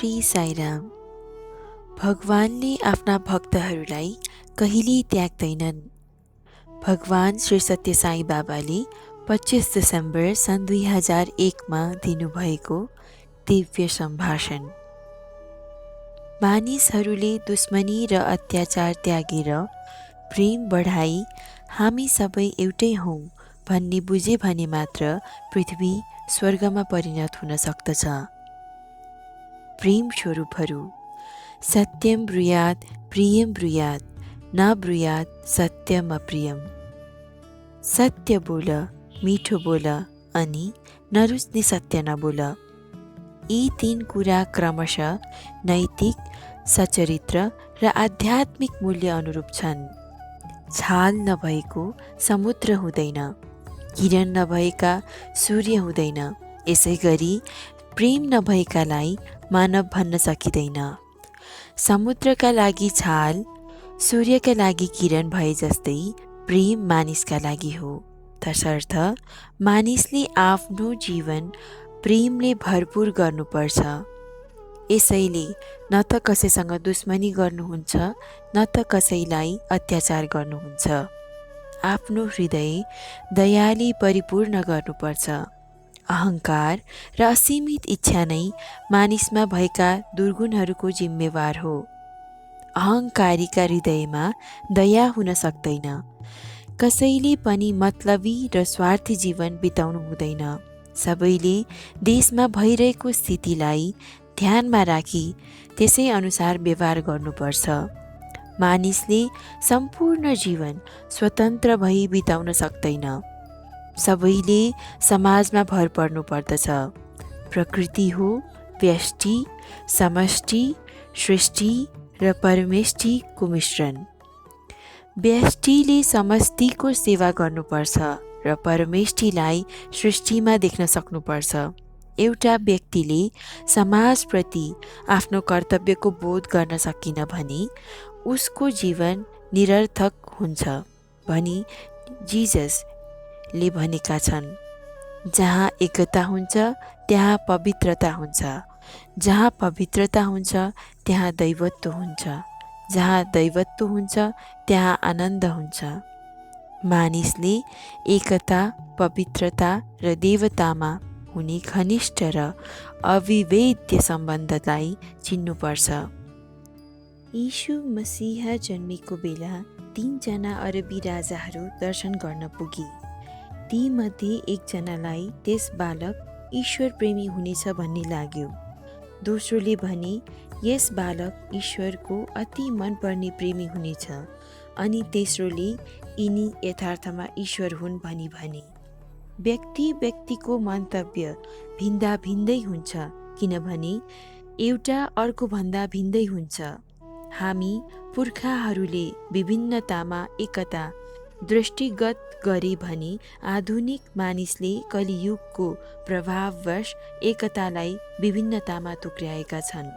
श्री साईराम। भगवानले आफ्ना भक्तहरूलाई कहिल्यै त्याग्दैनन्। भगवान श्री सत्य साई बाबाले 25 डिसेम्बर सन् 2001 दिनुभएको दिव्य सम्भाषण। मानिसहरूले दुश्मनी र अत्याचार त्यागेर प्रेम बढाई हामी सबै एउटै हौं भन्ने बुझे भने मात्र पृथ्वी स्वर्गमा परिणत हुन सक्दछ। प्रेम स्वरूपहरू। सत्यम ब्रूयात् प्रियम ब्रूयात् न ब्रूयात् सत्यम अप्रियम। सत्य बोल, मिठो बोल अनि नरुच्ने सत्य नबोल। यी तीन कुरा क्रमशः नैतिक, सचरित्र र आध्यात्मिक मूल्य अनुरूप छन्। छाल नभएको समुद्र हुँदैन, किरण नभएका सूर्य हुँदैन। यसै गरी प्रेम नभएकालाई मानव भन्न सकिँदैन। समुद्रका लागि छाल, सूर्यका लागि किरण भए जस्तै प्रेम मानिसका लागि हो। तसर्थ मानिसले आफ्नो जीवन प्रेमले भरपूर गर्नुपर्छ। यसैले न त कसैसँग दुश्मनी गर्नुहुन्छ न त कसैलाई अत्याचार गर्नुहुन्छ। आफ्नो हृदय दयाले परिपूर्ण गर्नुपर्छ। अहङ्कार र असीमित इच्छा नै मानिसमा भएका दुर्गुणहरूको जिम्मेवार हो। अहङ्कारीका हृदयमा दया हुन सक्दैन। कसैले पनि मतलबी र स्वार्थी जीवन बिताउनु हुँदैन। सबैले देशमा भइरहेको स्थितिलाई ध्यानमा राखी त्यसै अनुसार व्यवहार गर्नुपर्छ। मानिसले सम्पूर्ण जीवन स्वतन्त्र भई बिताउन सक्दैन। सबैले समाजमा भर पर्नु पर्दछ। प्रकृति हो व्यष्टि, समष्टि, सृष्टि र परमेष्टिको मिश्रण। व्यष्टिले समष्टिको सेवा गर्नुपर्छ र परमेष्टिलाई सृष्टिमा देख्न सक्नुपर्छ। एउटा व्यक्तिले समाजप्रति आफ्नो कर्तव्यको बोध गर्न सकिन भने उसको जीवन निरर्थक हुन्छ भनी जिजसले भनेका छन्। जहाँ एकता हुन्छ त्यहाँ पवित्रता हुन्छ, जहाँ पवित्रता हुन्छ त्यहाँ दैवत्व हुन्छ, जहाँ दैवत्व हुन्छ त्यहाँ आनन्द हुन्छ। मानिसले एकता, पवित्रता र देवतामा हुने घनिष्ठ र अविभेद्य सम्बन्धलाई चिन्नुपर्छ। यीशु मसीह जन्मेको बेला 3 जना अरबी राजाहरू दर्शन गर्न पुगे। तीमध्ये एकजनालाई त्यस बालक ईश्वर प्रेमी हुनेछ भन्ने लाग्यो। दोस्रोले भने यस बालक ईश्वरको अति मनपर्ने प्रेमी हुनेछ अनि तेस्रोले यिनी यथार्थमा ईश्वर हुन् भनी भने। व्यक्ति व्यक्तिको मन्तव्य भिन्दा भिन्दै हुन्छ, किनभने एउटा अर्को भन्दा भिन्दै हुन्छ। हामी पुर्खाहरूले विभिन्नतामा एकता दृष्टिगत गरे भने आधुनिक मानिसले कलियुगको प्रभाववश एकतालाई विभिन्नतामा टुक्र्याएका छन्।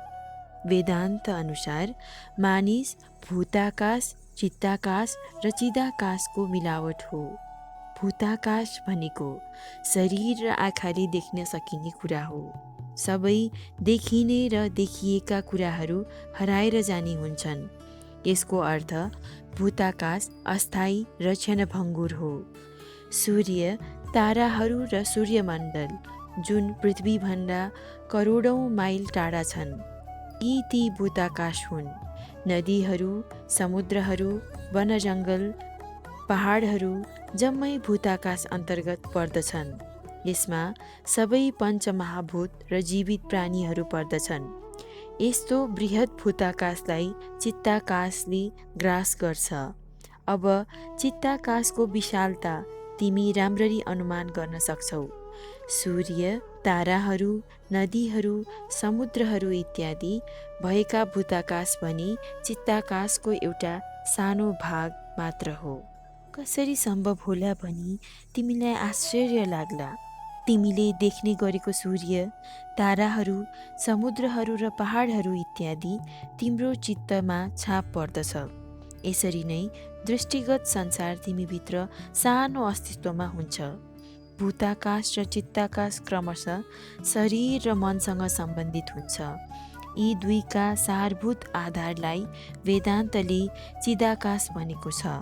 वेदान्त अनुसार मानिस भूताकाश, चित्ताकाश र चिदाकाशको मिलावट हो। भूताकाश भनेको शरीर र आँखाले देख्न सकिने कुरा हो। सबै देखिने र देखिएका कुराहरू हराएर जाने हुन्छन्। यसको अर्थ भूताकाश अस्थायी र क्षणभङ्गुर हो। सूर्य, ताराहरू र सूर्यमण्डल जुन पृथ्वीभन्दा करोडौँ माइल टाढा छन्, यी ती भूताकाश हुन्। नदीहरू, समुद्रहरू, वनजङ्गल, पहाडहरू जम्मै भूताकाश अन्तर्गत पर्दछन्। यसमा सबै पञ्चमहाभूत र जीवित प्राणीहरू पर्दछन्। यस्तो बृहत् भूताकाशलाई चित्ताकाशले ग्रास गर्छ। अब चित्ताकाशको विशालता तिमी राम्ररी अनुमान गर्न सक्छौ। सूर्य, ताराहरू, नदीहरू, समुद्रहरू इत्यादि भएका भूताकाश भने चित्ताकाशको एउटा सानो भाग मात्र हो। कसरी सम्भव होला भनी तिमीलाई आश्चर्य लाग्ला। तिमीले देख्ने गरेको सूर्य, ताराहरू, समुद्रहरू र पहाडहरू इत्यादि तिम्रो चित्तमा छाप पर्दछ। यसरी नै दृष्टिगत संसार तिमीभित्र सानो अस्तित्वमा हुन्छ। भूताकाश र चित्ताकाश क्रमशः शरीर र मनसँग सम्बन्धित हुन्छ। यी दुईका सारभूत आधारलाई वेदान्तले चिदाकाश भनेको छ।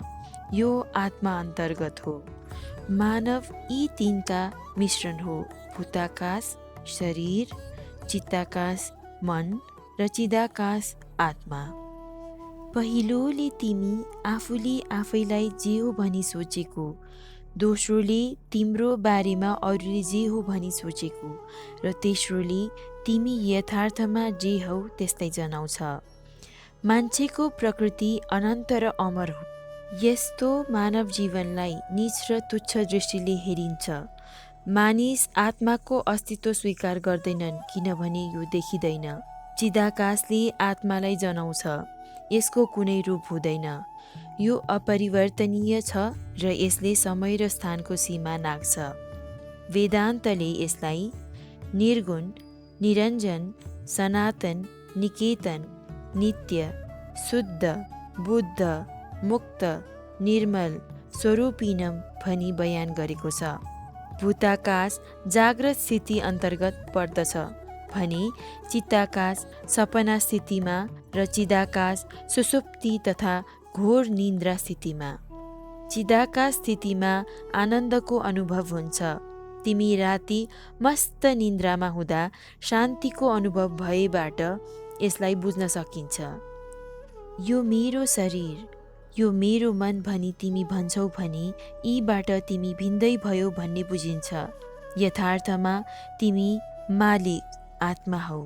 यो आत्मा अन्तर्गत हो। मानव यी तीनका मिश्रण हो, भूताकाश शरीर, चित्ताकाश मन र चिदाकाश आत्मा। पहिलोले तिमी आफूले आफैलाई जे हो भनी सोचेको, दोस्रोले तिम्रो बारेमा अरूले जे हो भनी सोचेको र तेस्रोले तिमी यथार्थमा जे हौ त्यस्तै जनाउँछ। मान्छेको प्रकृति अनन्त र अमर हो। यस्तो मानव जीवनलाई नीच र तुच्छ दृष्टिले हेरिन्छ। मानिस आत्माको अस्तित्व स्वीकार गर्दैनन् किनभने यो देखिँदैन। चिदाकाशले आत्मालाई जनाउँछ, यसको कुनै रूप हुँदैन। यो अपरिवर्तनीय छ र यसले समय र स्थानको सीमा नाग्छ। वेदान्तले यसलाई निर्गुण, निरञ्जन, सनातन, निकेतन, नित्य, शुद्ध, बुद्ध, मुक्त, निर्मल, स्वरूपिनम भनी बयान गरेको छ। भूताकाश जाग्रत स्थिति अन्तर्गत पर्दछ भने चित्ताकाश सपना स्थितिमा र चिदाकाश सुषुप्ति तथा घोर निन्द्रा स्थितिमा। चिदाकाश स्थितिमा आनन्दको अनुभव हुन्छ। तिमी राति मस्त निन्द्रामा हुँदा शान्तिको अनुभव भएबाट यसलाई बुझ्न सकिन्छ। यो मेरो शरीर, यो मेरो मन भनी तिमी भन्छौ भने यीबाट तिमी भिन्दै भयो भन्ने बुझिन्छ। यथार्थमा तिमी मालिक आत्मा हौ।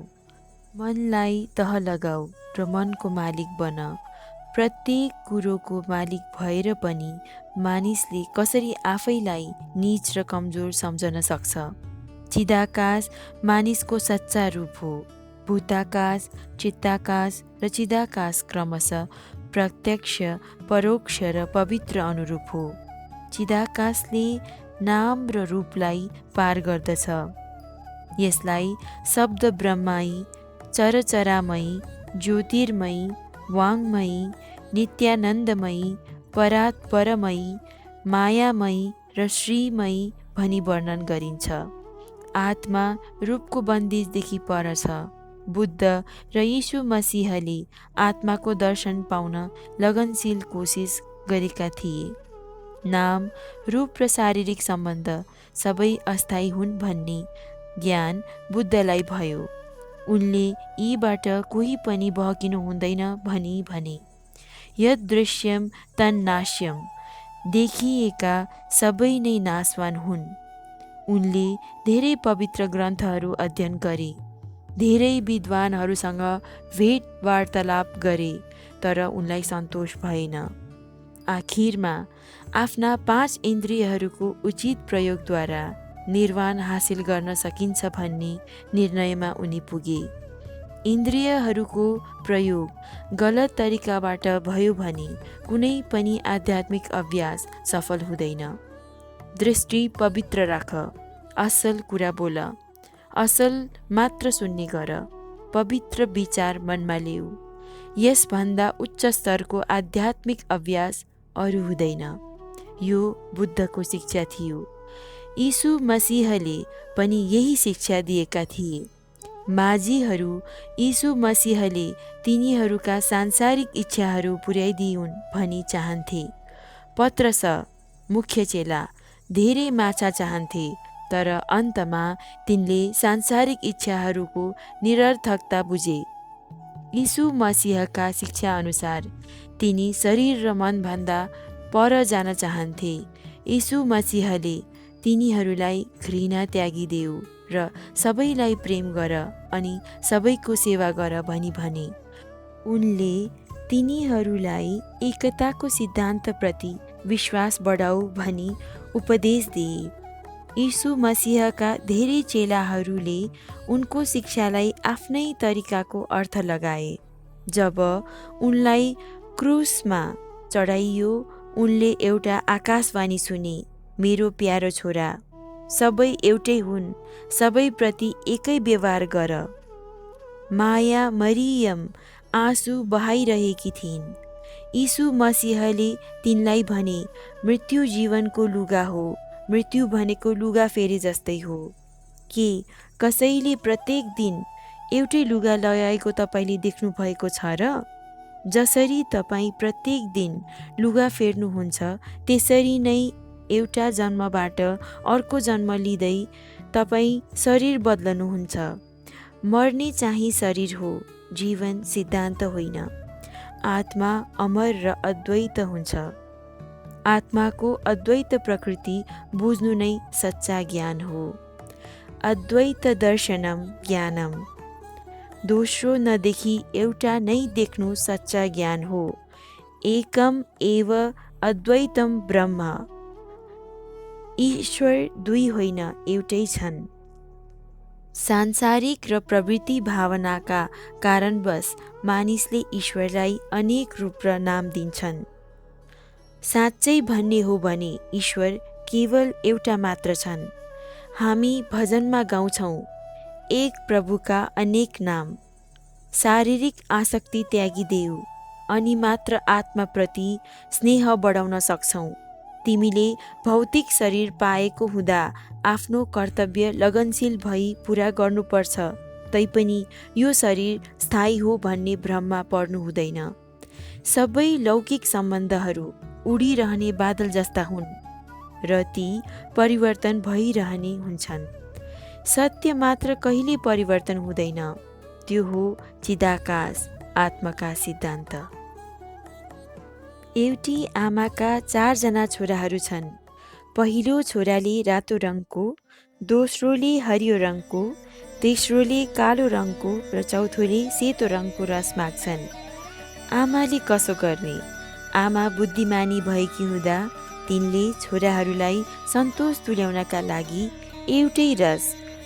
मनलाई तह लगाऊ र मनको मालिक बन। प्रत्येक कुरोको मालिक भएर पनि मानिसले कसरी आफैलाई नीच र कमजोर सम्झन सक्छ। चिदाकाश मानिसको सच्चा रूप हो। भूताकाश, चित्ताकाश र चिदाकाश क्रमशः प्रत्यक्ष, परोक्ष र पवित्र अनुरूप हो। चिदाकाशले नाम र रूपलाई पार गर्दछ। यसलाई शब्द ब्रह्ममयी, चरचरामयी, ज्योतिर्मयी, वाङ्मयी, नित्यानन्दमयी, परात्परमयी, मायामयी र श्रीमयी भनी वर्णन गरिन्छ। आत्मा रूपको बन्दिजदेखि पर छ। बुद्ध र यीशु मसीहले आत्माको दर्शन पाउन लगनशील कोसिस गरेका थिए। नाम, रूप र शारीरिक सम्बन्ध सबै अस्थायी हुन् भन्ने ज्ञान बुद्धलाई भयो। उनले यीबाट कोही पनि बहकिनु हुँदैन भनी भने। यदृश्यम तन्नाश्यम, देखिएका सबै नै नाशवान हुन्। उनले धेरै पवित्र ग्रन्थहरू अध्ययन गरे, धेरै विद्वानहरूसँग भेट वार्तालाप गरे, तर उनलाई सन्तोष भएन। आखिरमा आफ्ना 5 इन्द्रियहरूको उचित प्रयोगद्वारा निर्वाण हासिल गर्न सकिन्छ भन्ने निर्णयमा उनी पुगे। इन्द्रियहरूको प्रयोग गलत तरिकाबाट भयो भने कुनै पनि आध्यात्मिक अभ्यास सफल हुँदैन। दृष्टि पवित्र राख, असल कुरा बोल, असल मात्र सुन्ने गर, पवित्र विचार मनमा ल्याऊ। यसभन्दा उच्च स्तरको आध्यात्मिक अभ्यास अरू हुँदैन। यो बुद्धको शिक्षा थियो। यीशु मसीहले पनि यही शिक्षा दिएका थिए। माझीहरू यीशु मसीहले तिनीहरूका सांसारिक इच्छाहरू पुर्याइदिउन् भनी चाहन्थे। पत्रस मुख्य चेला धेरै माछा चाहन्थे, तर अन्तमा तिनले सांसारिक इच्छाहरूको निरर्थकता बुझे। यीशु मसीहका शिक्षा अनुसार तिनी शरीर र मनभन्दा पर जान चाहन्थे। यीशु मसीहले तिनीहरूलाई घृणा त्यागिदेऊ र सबैलाई प्रेम गर अनि सबैको सेवा गर भनी भने। उनले तिनीहरूलाई एकताको सिद्धान्तप्रति विश्वास बढाऊ भनी उपदेश दिए। यीशु मसीहका धेरै चेलाहरूले उनको शिक्षालाई आफ्नै तरिकाको अर्थ लगाए। जब उनलाई क्रुसमा चढाइयो, उनले एउटा आकाशवाणी सुने, मेरो प्यारो छोरा, सबै एउटै हुन्, सबैप्रति एकै व्यवहार गर। माया मरियम आँसु बहाइरहेकी थिइन्। यीशु मसीहले तिनलाई भने, मृत्यु जीवनको लुगा हो, मृत्यु भनेको लुगा फेरे जस्तै हो। के कसैले प्रत्येक दिन एउटै लुगा लगाएको तपाईँले देख्नु भएको छ र? जसरी तपाईँ प्रत्येक दिन लुगा फेर्नुहुन्छ, त्यसरी नै एउटा जन्मबाट अर्को जन्म लिँदै तपाईँ शरीर बदल्नुहुन्छ। मर्ने चाहिँ शरीर हो, जीवन सिद्धान्त होइन। आत्मा अमर र अद्वैत हुन्छ। आत्माको अद्वैत प्रकृति बुझ्नु नै सच्चा ज्ञान हो। अद्वैत दर्शनम ज्ञानम। दोस्रो नदेखि एउटा नै देख्नु सच्चा ज्ञान हो। एकम एव अद्वैतम ब्रह्म। ईश्वर दुई होइन, एउटै छन्। सांसारिक र प्रवृत्ति भावनाका कारणवश मानिसले ईश्वरलाई अनेक रूप र नाम दिन्छन्। साँच्चै भन्ने हो भने ईश्वर केवल एउटा मात्र छन्। हामी भजनमा गाउँछौँ, एक प्रभुका अनेक नाम। शारीरिक आसक्ति त्यागिदेऊ अनि मात्र आत्माप्रति स्नेह बढाउन सक्छौ। तिमीले भौतिक शरीर पाएको हुँदा आफ्नो कर्तव्य लगनशील भई पुरा गर्नुपर्छ। तैपनि यो शरीर स्थायी हो भन्ने भ्रममा पर्नु हुँदैन। सबै लौकिक सम्बन्धहरू उडिरहने बादल जस्ता हुन् र ती परिवर्तन भइरहने हुन्छन्। सत्य मात्र कहिले परिवर्तन हुँदैन, त्यो हो चिदाकाश, आत्माका सिद्धान्त। एउटी आमाका 4 जना छोराहरू छन्। पहिलो छोराले रातो रङको, दोस्रोले हरियो रङको, तेस्रोले कालो रङको र चौथोले सेतो रङको रस माग्छन्। आमाले कसो गर्ने? आमा बुद्धिमानी भएकी हुँदा तिनले छोराहरूलाई सन्तोष तुल्याउनका लागि एउटै रस,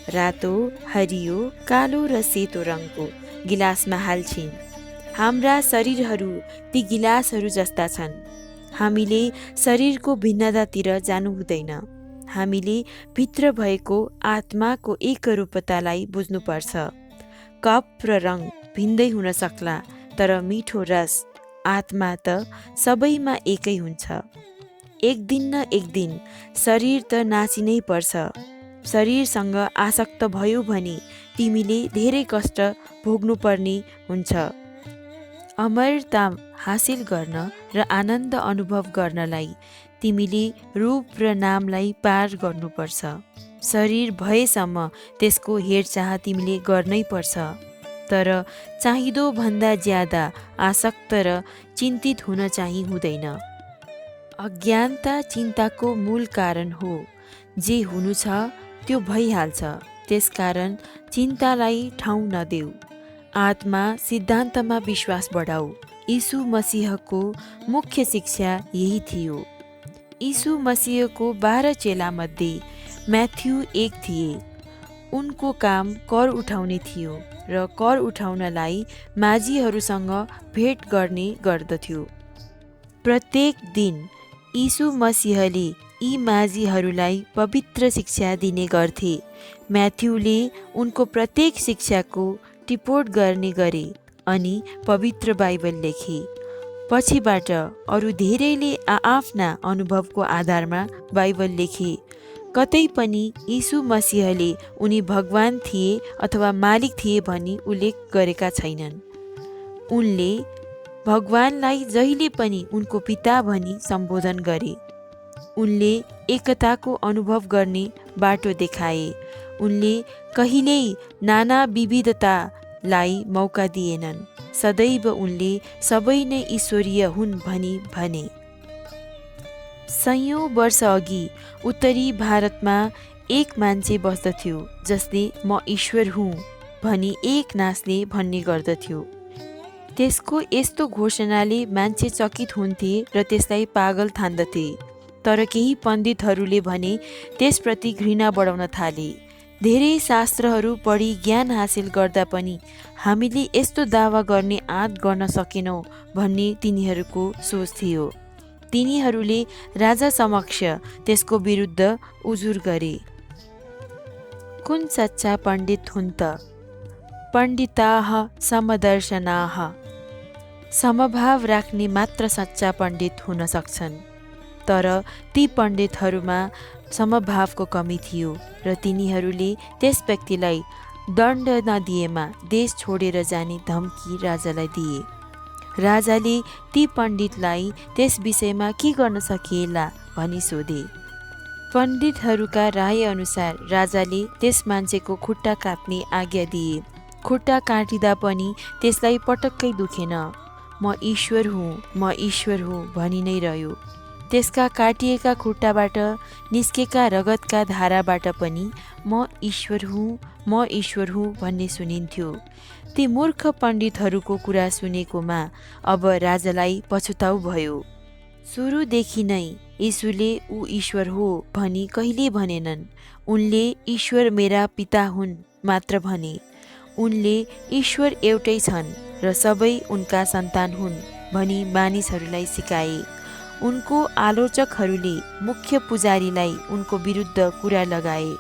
रातो, हरियो, कालो र सेतो रङको गिलासमा हाल्छिन्। हाम्रा शरीरहरू ती गिलासहरू जस्ता छन्। हामीले शरीरको भिन्नतातिर जानु हुँदैन। हामीले भित्र भएको आत्माको एकरूपतालाई बुझ्नुपर्छ। कप र रङ भिन्दै हुन सक्ला, तर मिठो रस, आत्मा त सबैमा एकै हुन्छ। एक दिन न एक दिन शरीर त नाचिनै पर्छ। शरीरसँग आसक्त भयो भने तिमीले धेरै कष्ट भोग्नुपर्ने हुन्छ। अमरता हासिल गर्न र आनन्द अनुभव गर्नलाई तिमीले रूप र नामलाई पार गर्नुपर्छ। शरीर भएसम्म त्यसको हेरचाह तिमीले गर्नै पर्छ। तर चाहिँदो भन्दा ज्यादा आसक्त र चिन्तित हुन चाहिँ हुँदैन। अज्ञानता चिन्ताको मूल कारण हो। जे हुनु छ त्यो भइहाल्छ, त्यसकारण चिन्तालाई ठाउँ नदेऊ। आत्मा सिद्धान्तमा विश्वास बढाऊ। यीशु मसीहको मुख्य शिक्षा यही थियो। यीशु मसीहको 12 चेलामध्ये म्याथ्यु एक थिए। उनको काम कर उठाउने थियो र कर उठाउनलाई माझीहरूसँग भेट गर्ने गर्दथ्यो। प्रत्येक दिन यीशु मसीहले यी माझीहरूलाई पवित्र शिक्षा दिने गर्थे। म्याथ्युले उनको प्रत्येक शिक्षाको टिपोट गर्ने गरे अनि पवित्र बाइबल लेखे। पछिबाट अरू धेरैले आआफ्ना अनुभवको आधारमा बाइबल लेखे। कतै पनि यीशु मसीहले उनी भगवान थिए अथवा मालिक थिए भनी उल्लेख गरेका छैनन्। उनले भगवानलाई जहिले पनि उनको पिता भनी सम्बोधन गरे। उनले एकताको अनुभव गर्ने बाटो देखाए। उनले कहिल्यै नाना विविधतालाई मौका दिएनन्। सदैव उनले सबै नै ईश्वरीय हुन् भनी भने। सयौं वर्ष अघि उत्तरी भारतमा एक मान्छे बस्दथ्यो जसले म ईश्वर हुँ भनी एक नासले भन्ने गर्दथ्यो। त्यसको यस्तो घोषणाले मान्छे चकित हुन्थे र त्यसलाई पागल ठान्दथे। तर केही पण्डितहरूले भने त्यसप्रति घृणा बढाउन थाले। धेरै शास्त्रहरू पढी ज्ञान हासिल गर्दा पनि हामीले यस्तो दावा गर्ने आँट गर्न सकेनौँ भन्ने तिनीहरूको सोच थियो। तिनीहरूले राजा समक्ष त्यसको विरुद्ध उजुर गरे। कुन सच्चा पण्डित हुन् त? पण्डिताः समदर्शनाः। समभाव राख्ने मात्र सच्चा पण्डित हुन सक्छन्। तर ती पण्डितहरूमा समभावको कमी थियो र तिनीहरूले त्यस व्यक्तिलाई दण्ड नदिएमा देश छोडेर जाने धम्की राजालाई दिए। राजाले ती पण्डितलाई त्यस विषयमा के गर्न सकिएला भनी सोधे। पण्डितहरूका राय अनुसार राजाले त्यस मान्छेको खुट्टा काट्ने आज्ञा दिए। खुट्टा काटिँदा पनि त्यसलाई पटक्कै दुखेन। म ईश्वर हुँ भनि नै रह्यो। त्यसका काटिएका खुट्टाबाट निस्केका रगतका धाराबाट पनि म ईश्वर हुँ भन्ने सुनिन्थ्यो। ती मूर्ख पण्डितहरूको कुरा सुनेकोमा अब राजालाई पछुताउ भयो। सुरुदेखि नै यीशुले ऊ ईश्वर हो भनी कहिले भनेनन्। उनले ईश्वर मेरा पिता हुन् मात्र भने। उनले ईश्वर एउटै छन् र सबै उनका सन्तान हुन् भनी मानिसहरूलाई सिकाए। उनको आलोचकहरूले मुख्य पुजारीलाई उनको विरुद्ध कुरा लगाए।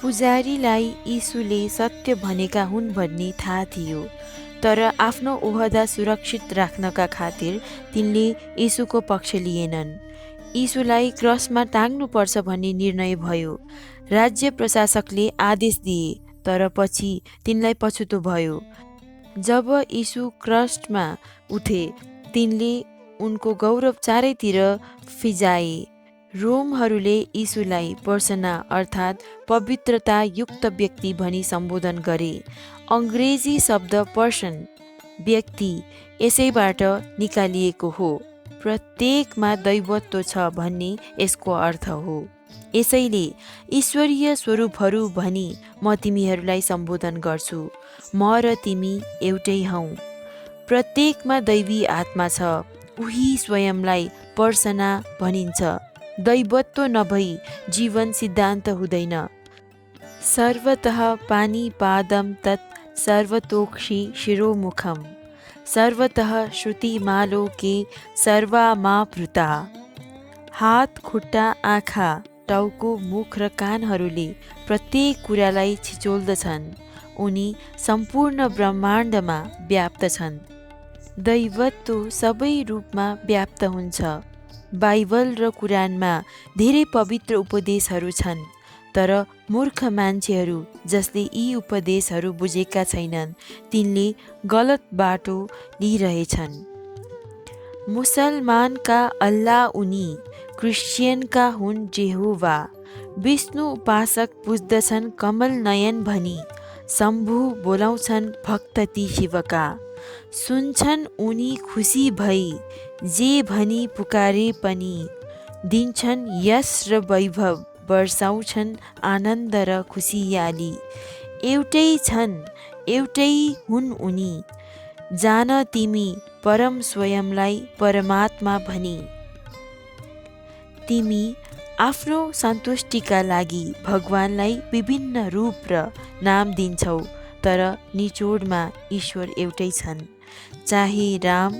पुजारीलाई यीशुले सत्य भनेका हुन् भन्ने थाहा थियो, तर आफ्नो ओहदा सुरक्षित राख्नका खातिर तिनले यीशुको पक्ष लिएनन्। यीशुलाई क्रसमा टाङ्नुपर्छ भन्ने निर्णय भयो। राज्य प्रशासकले आदेश दिए, तर पछि तिनलाई पछुतो भयो। जब यीशु क्रसमा उठे तिनले उनको गौरव चारैतिर फिजाए। रोमहरूले यीशुलाई पर्सना अर्थात् पवित्रता युक्त व्यक्ति भनी सम्बोधन गरे। अङ्ग्रेजी शब्द पर्सन व्यक्ति यसैबाट निकालिएको हो। प्रत्येकमा दैवत्व छ भन्ने यसको अर्थ हो। यसैले ईश्वरीय स्वरूपहरू भनी म तिमीहरूलाई सम्बोधन गर्छु। म र तिमी एउटै हौ। प्रत्येकमा दैवी आत्मा छ। उही स्वयंलाई पर्सना भनिन्छ। दैवत्व नभई जीवन सिद्धान्त हुँदैन। सर्वतः पानी पादम तत् सर्वतोक्षि शिरोमुखम सर्वतः श्रुति मालोके सर्वामावृता। हात, खुट्टा, आँखा, टाउको, मुख र कानहरूले प्रत्येक कुरालाई छिचोल्दछन्। उनी सम्पूर्ण ब्रह्माण्डमा व्याप्त छन्। दैवत्व सबै रूपमा व्याप्त हुन्छ। बाइबल र कुरानमा धेरै पवित्र उपदेशहरू छन्, तर मूर्ख मान्छेहरू जसले यी उपदेशहरू बुझेका छैनन् तिनले गलत बाटो लिइरहेछन्। मुसलमानका अल्लाह उनी, क्रिस्चियनका हुन् जेहोवा। विष्णु उपासक पुज्दछन् कमल नयन भनी। शम्भु बोलाउँछन् भक्त ती शिवका। सुन्छन् उनी खुसी भई जे भनी पुकारे पनि। दिन्छन् यश र वैभव, वर्षाउँछन् आनन्द र खुसियाली। एउटै छन्, एउटै हुन् उनी। जान तिमी परम स्वयंलाई परमात्मा भनी। तिमी आफ्नो सन्तुष्टिका लागि भगवानलाई विभिन्न रूप र नाम दिन्छौ, तर निचोडमा ईश्वर एउटै छन्। चाहे राम,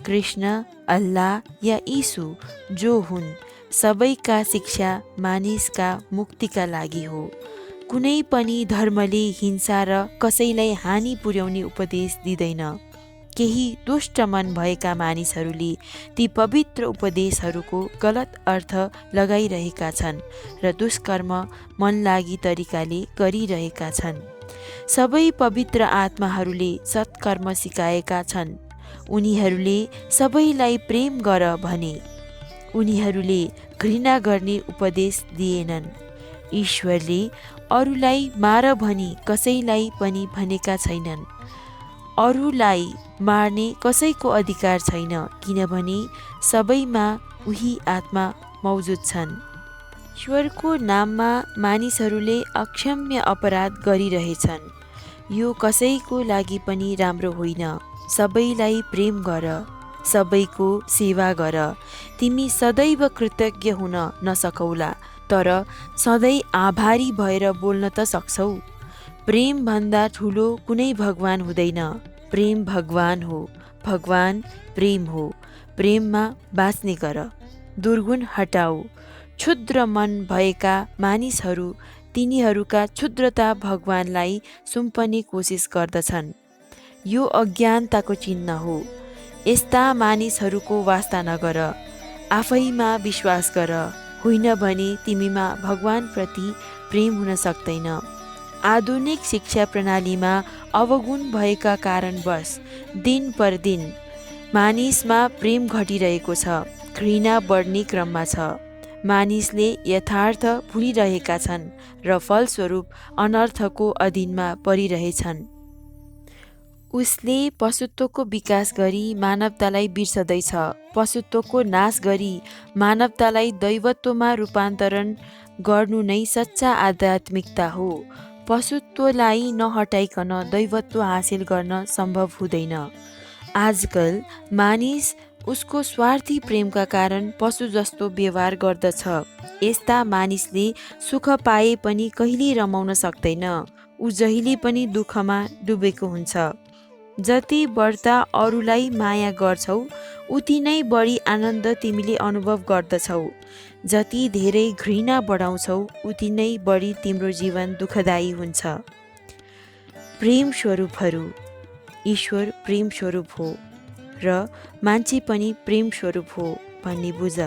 कृष्ण, अल्लाह या यीशु जो हुन्, सबैका शिक्षा मानिसका मुक्तिका लागि हो। कुनै पनि धर्मले हिंसा र कसैलाई हानि पुर्याउने उपदेश दिँदैन। केही दुष्ट मन भएका मानिसहरूले ती पवित्र उपदेशहरूको गलत अर्थ लगाइरहेका छन् र दुष्कर्म मनलागी तरिकाले गरिरहेका छन्। सबै पवित्र आत्माहरूले सत्कर्म सिकाएका छन्। उनीहरूले सबैलाई प्रेम गर भने। उनीहरूले घृणा गर्ने उपदेश दिएनन्। ईश्वरले अरूलाई मार भनी कसैलाई पनि भनेका छैनन्। अरूलाई मार्ने कसैको अधिकार छैन, किनभने सबैमा उही आत्मा मौजुद छन्। ईश्वरको नाममा मानिसहरूले अक्षम्य अपराध गरिरहेछन्। यो कसैको लागि पनि राम्रो होइन। सबैलाई प्रेम गर, सबैको सेवा गर। तिमी सदैव कृतज्ञ हुन नसकौला, तर सधैँ आभारी भएर बोल्न त सक्छौ। प्रेम भन्दा ठुलो कुनै भगवान हुँदैन। प्रेम भगवान हो, भगवान प्रेम हो। प्रेममा बाँच्ने गर, दुर्गुण हटाऊ। क्षुद्र मन भएका मानिसहरू तिनीहरूका क्षुद्रता भगवानलाई सुम्पने कोसिस गर्दछन्। यो अज्ञानताको चिन्ह हो। यस्ता मानिसहरूको वास्ता नगर। आफैमा विश्वास गर, होइन भने तिमीमा भगवानप्रति प्रेम हुन सक्दैन। आधुनिक शिक्षा प्रणालीमा अवगुण भएका कारणवश दिन पर दिन मानिसमा प्रेम घटिरहेको छ, घृणा बढ्ने क्रममा छ। मानिसले यथार्थ भुलिरहेका छन् र फलस्वरूप अनर्थको अधीनमा परिरहेछन्। उसले पशुत्वको विकास गरी मानवतालाई बिर्सदैछ, पशुत्वको नाश गरी मानवतालाई दैवत्वमा रूपान्तरण गर्नु नै सच्चा आध्यात्मिकता हो। पशुत्वलाई नहटाइकन दैवत्व हासिल गर्न सम्भव हुँदैन। आजकल मानिस उसको स्वार्थी प्रेमका कारण पशु जस्तो व्यवहार गर्दछ। यस्ता मानिसले सुख पाए पनि कहिल्यै रमाउन सक्दैन, ऊ जहिले पनि दुःखमा डुबेको हुन्छ। जति बढ्ता अरूलाई माया गर्छौ उति नै बढी आनन्द तिमीले अनुभव गर्दछौ। जति धेरै घृणा बढाउँछौ उति नै बढी तिम्रो जीवन दुःखदायी हुन्छ। प्रेम स्वरूपहरू। ईश्वर प्रेम स्वरूप हो र मान्छे पनि प्रेम स्वरूप हो भन्ने बुझ।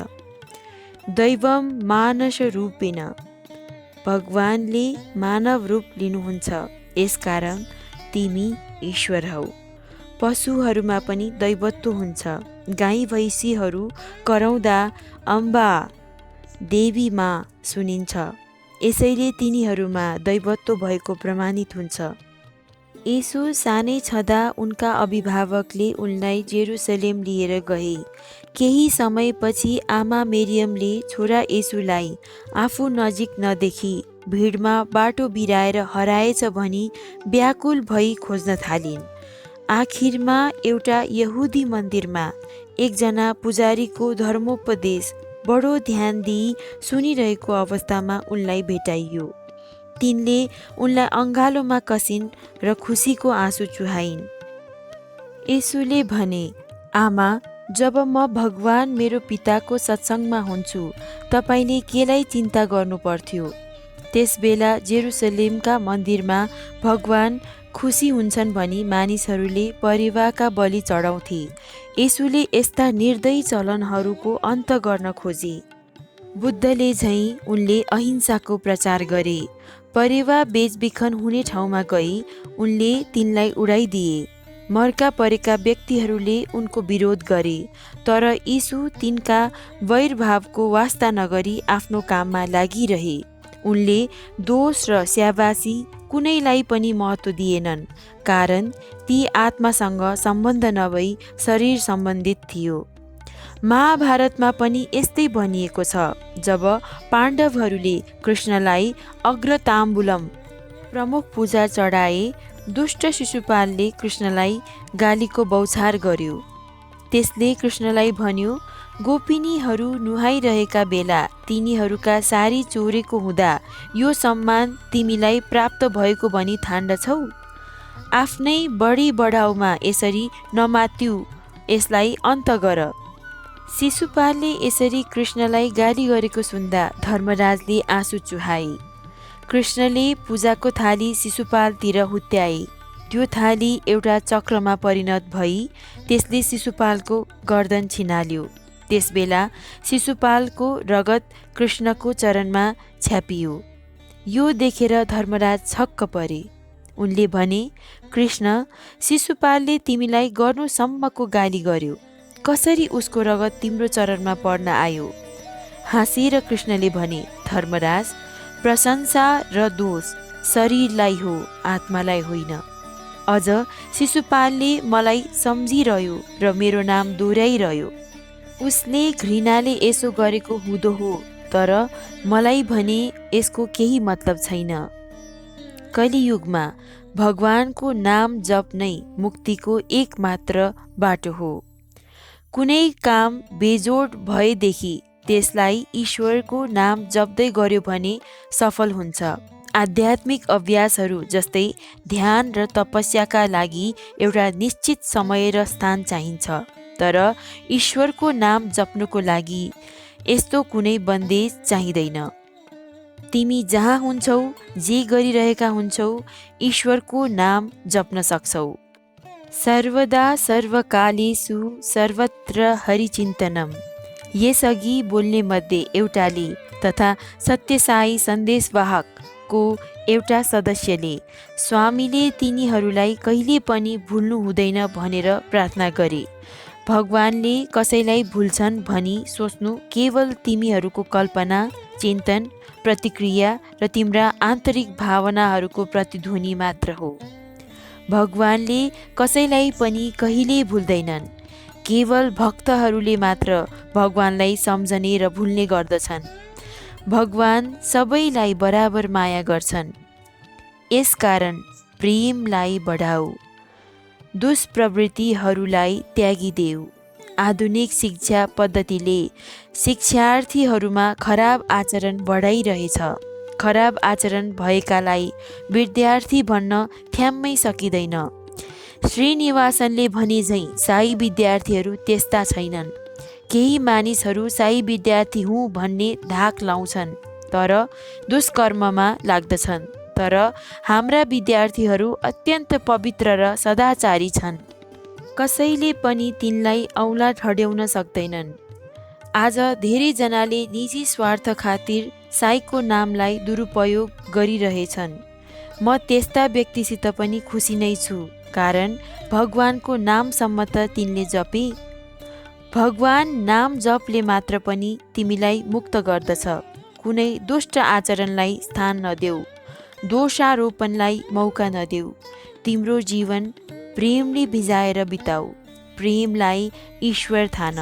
दैवम मानस रूपेण। भगवानले मानव रूप लिनुहुन्छ, यसकारण तिमी ईश्वर हौ। पशुहरूमा पनि दैवत्व हुन्छ। गाई भैँसीहरू कराउँदा अम्बा देवी माँ सुनिन्छ, यसैले तिनीहरूमा दैवत्व भएको प्रमाणित हुन्छ। यसो सानै छँदा उनका अभिभावकले उनलाई जेरुसलेम लिएर गए। केही समयपछि आमा मेरियमले छोरा येशूलाई आफू नजिक नदेखी भिडमा बाटो बिराएर हराएछ भनी व्याकुल भई खोज्न थालिन्। आखिरमा एउटा यहुदी मन्दिरमा एकजना पुजारीको धर्मोपदेश बडो ध्यान दिई सुनिरहेको अवस्थामा उनलाई भेटाइयो। तिनले उनलाई अँगालोमा कसिन् र खुसीको आँसु चुहाइन्। येशूले भने, आमा, जब म भगवान मेरो पिताको सत्सङ्गमा हुन्छु तपाईँले केलाई चिन्ता गर्नु पर्थ्यो। त्यसबेला जेरुसलेमका मन्दिरमा भगवान खुसी हुन्छन् भनी मानिसहरूले परेवाका बलि चढाउँथे। येशूले यस्ता निर्दयी चलनहरूको अन्त गर्न खोजे। बुद्धले झैँ उनले अहिंसाको प्रचार गरे। परेवा बेचबिखन हुने ठाउँमा गई उनले तिनलाई उडाइदिए। मर्का परेका व्यक्तिहरूले उनको विरोध गरे, तर येशू तिनका वैरभावको वास्ता नगरी आफ्नो काममा लागिरहे। उनले दोष र स्याबासी कुनैलाई पनि महत्त्व दिएनन्, कारण ती आत्मासँग सम्बन्ध नभई शरीर सम्बन्धित थियो। महाभारतमा पनि यस्तै भनिएको छ। जब पाण्डवहरूले कृष्णलाई अग्रताम्बुलम प्रमुख पूजा चढाए, दुष्ट शिशुपालले कृष्णलाई गालीको बौछार गर्यो। त्यसले कृष्णलाई भन्यो, गोपिनीहरू नुहाइरहेका बेला तिनीहरूका सारी चोरेको हुँदा यो सम्मान तिमीलाई प्राप्त भएको भनी ठान्दछौ? आफ्नै बढी बढाउमा यसरी नमात्यु, यसलाई अन्त गर। शिशुपालले यसरी कृष्णलाई गाली गरेको सुन्दा धर्मराजले आँसु चुहाए। कृष्णले पूजाको थाली शिशुपालतिर हुत्याए। त्यो थाली एउटा चक्रमा परिणत भई त्यसले शिशुपालको गर्दन छिनाल्यो। त्यसबेला शिशुपालको रगत कृष्णको चरणमा छ्यापियो। यो देखेर धर्मराज छक्क परे। उनले भने, कृष्ण, शिशुपालले तिमीलाई गर्नुसम्मको गाली गर्यो, कसरी उसको रगत तिम्रो चरणमा पर्न आयो? हाँसेर कृष्णले भने, धर्मराज, प्रशंसा र दोष शरीरलाई हो, आत्मालाई होइन। अझ शिशुपालले मलाई सम्झिरह्यो र मेरो नाम दोहोऱ्याइरह्यो। उसले घृणाले यसो गरेको हुँदो हो, तर मलाई भने यसको केही मतलब छैन। कलियुगमा भगवानको नाम जप नै मुक्तिको एकमात्र बाटो हो। कुनै काम बेजोड भएदेखि त्यसलाई ईश्वरको नाम जप्दै गर्यो भने सफल हुन्छ। आध्यात्मिक अभ्यासहरू जस्तै ध्यान र तपस्याका लागि एउटा निश्चित समय र स्थान चाहिन्छ, तर ईश्वरको नाम जप्नुको लागि यस्तो कुनै बन्देज चाहिँदैन। तिमी जहाँ हुन्छौ, जे गरिरहेका हुन्छौ, ईश्वरको नाम जप्न सक्छौ। सर्वदा सर्वकालेषु सर्वत्र हरिचिन्तनम। यसअघि बोल्ने मध्ये एउटाले तथा सत्यसाई सन्देशवाहक परिवारको एउटा सदस्यले स्वामीले तिनीहरूलाई कहिले पनि भुल्नु हुँदैन भनेर प्रार्थना गरे। भगवानले कसैलाई भुल्छन् भनी सोच्नु केवल तिमीहरूको कल्पना, चिन्तन, प्रतिक्रिया र तिम्रा आन्तरिक भावनाहरूको प्रतिध्वनि मात्र हो। भगवानले कसैलाई पनि कहिल्यै भुल्दैनन्। केवल भक्तहरूले मात्र भगवानलाई सम्झने र भुल्ने गर्दछन्। भगवान सबैलाई बराबर माया गर्छन्। यसकारण प्रेमलाई बढाऊ, दुष्प्रवृत्तिहरूलाई त्यागिदेऊ। आधुनिक शिक्षा पद्धतिले शिक्षार्थीहरूमा खराब आचरण बढाइरहेछ। खराब आचरण भएकालाई विद्यार्थी भन्न ठ्याम्मै सकिँदैन। श्रीनिवासनले भने झैँ साई विद्यार्थीहरू त्यस्ता छैनन्। केही मानिसहरू साई विद्यार्थी हुँ भन्ने धाक लाउँछन् तर दुष्कर्ममा लाग्दछन्। तर हाम्रा विद्यार्थीहरू अत्यन्त पवित्र र सदाचारी छन्। कसैले पनि तिनलाई औँला ठड्याउन सक्दैनन्। आज धेरैजनाले निजी स्वार्थ खातिर साईको नामलाई दुरुपयोग गरिरहेछन्। म त्यस्ता व्यक्तिसित पनि खुसी नै छु, कारण भगवानको नामसम्म त तिनले जपे। भगवान नाम जपले मात्र पनि तिमीलाई मुक्त गर्दछ। कुनै दुष्ट आचरणलाई स्थान नदेऊ, दोषारोपणलाई मौका नदेऊ। तिम्रो जीवन प्रेमले भिजाएर बिताऊ। प्रेमलाई ईश्वर ठान।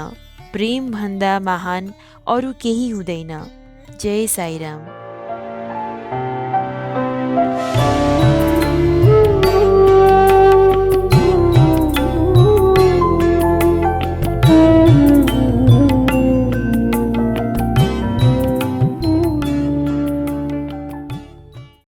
प्रेमभन्दा महान अरू केही हुँदैन। जय साईराम।